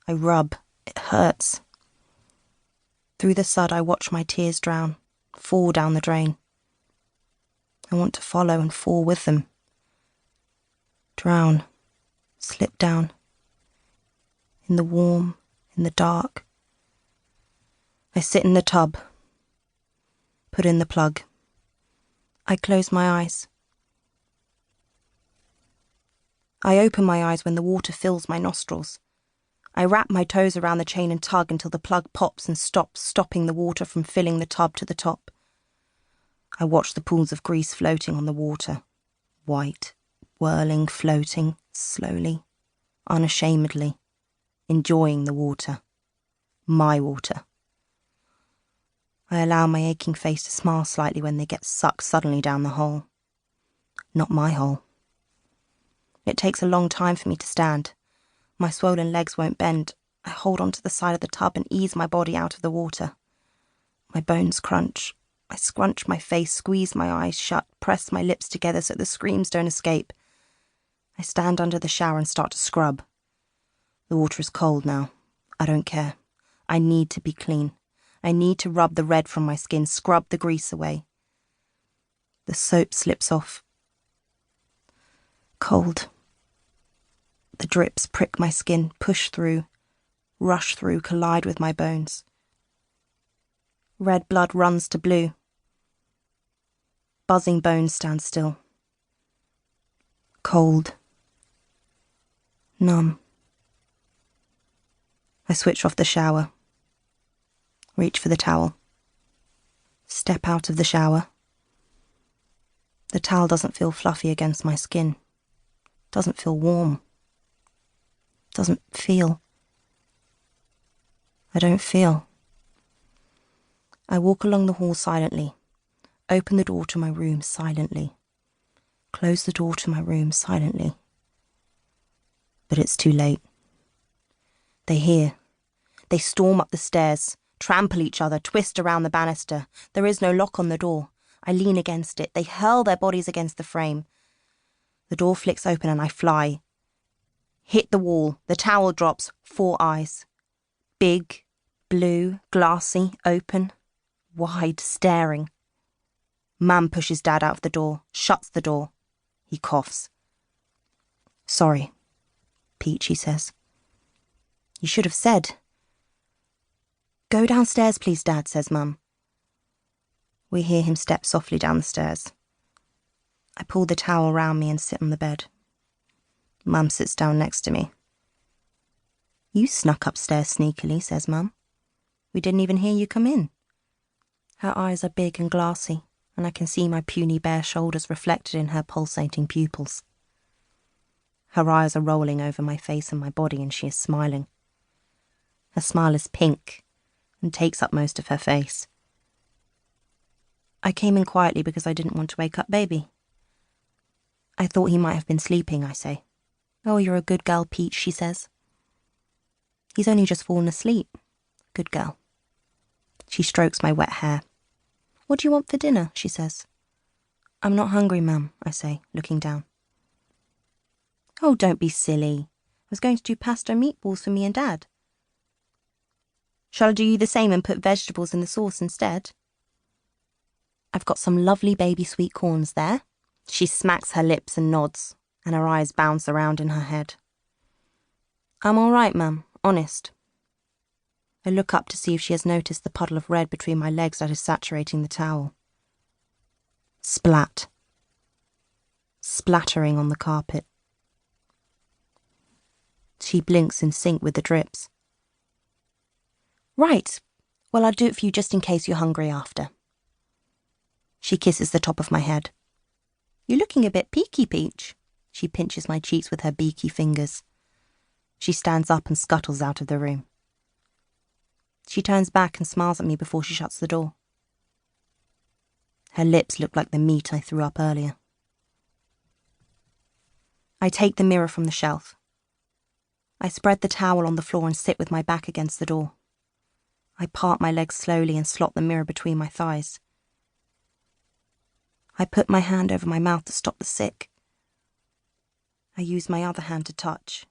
I rub. It hurts. Through the sud, I watch my tears drown, fall down the drain. I want to follow and fall with them. Drown. Slip down. In the warm, in the dark. I sit in the tub. Put in the plug. I close my eyes. I open my eyes when the water fills my nostrils. I wrap my toes around the chain and tug until the plug pops and stops, stopping the water from filling the tub to the top. I watch the pools of grease floating on the water. White, whirling, floating, slowly, unashamedly, enjoying the water. My water. I allow my aching face to smile slightly when they get sucked suddenly down the hole. Not my hole. It takes a long time for me to stand. My swollen legs won't bend. I hold onto the side of the tub and ease my body out of the water. My bones crunch. I scrunch my face, squeeze my eyes shut, press my lips together so the screams don't escape. I stand under the shower and start to scrub. The water is cold now. I don't care. I need to be clean. I need to rub the red from my skin, scrub the grease away. The soap slips off. Cold. The drips prick my skin, push through, rush through, collide with my bones. Red blood runs to blue. Buzzing bones stand still. Cold. Numb. I switch off the shower. Reach for the towel. Step out of the shower. The towel doesn't feel fluffy against my skin. Doesn't feel warm. Doesn't feel. I don't feel. I walk along the hall silently. Open the door to my room silently. Close the door to my room silently. But it's too late. They hear. They storm up the stairs, trample each other, twist around the banister. There is no lock on the door. I lean against it. They hurl their bodies against the frame. The door flicks open and I fly. Hit the wall. The towel drops. 4 eyes. Big, blue, glassy, open, wide, staring. Mum pushes Dad out of the door, shuts the door. He coughs. Sorry, Peach, he says. You should have said. Go downstairs, please, Dad, says Mum. We hear him step softly down the stairs. I pull the towel round me and sit on the bed. Mum sits down next to me. You snuck upstairs sneakily, says Mum. We didn't even hear you come in. Her eyes are big and glassy, and I can see my puny bare shoulders reflected in her pulsating pupils. Her eyes are rolling over my face and my body, and she is smiling. Her smile is pink and takes up most of her face. I came in quietly because I didn't want to wake up Baby. I thought he might have been sleeping, I say. Oh, you're a good girl, Peach, she says. He's only just fallen asleep. Good girl. She strokes my wet hair. What do you want for dinner, she says. I'm not hungry, Mum, I say, looking down. Oh, don't be silly. I was going to do pasta and meatballs for me and Dad. Shall I do you the same and put vegetables in the sauce instead? I've got some lovely baby sweet corns there. She smacks her lips and nods, and her eyes bounce around in her head. I'm all right, Mum, honest. I look up to see if she has noticed the puddle of red between my legs that is saturating the towel. Splat. Splattering on the carpet. She blinks in sync with the drips. Right, well, I'll do it for you just in case you're hungry after. She kisses the top of my head. You're looking a bit peaky, Peach. She pinches my cheeks with her beaky fingers. She stands up and scuttles out of the room. She turns back and smiles at me before she shuts the door. Her lips look like the meat I threw up earlier. I take the mirror from the shelf. I spread the towel on the floor and sit with my back against the door. I part my legs slowly and slot the mirror between my thighs. I put my hand over my mouth to stop the sick. I use my other hand to touch.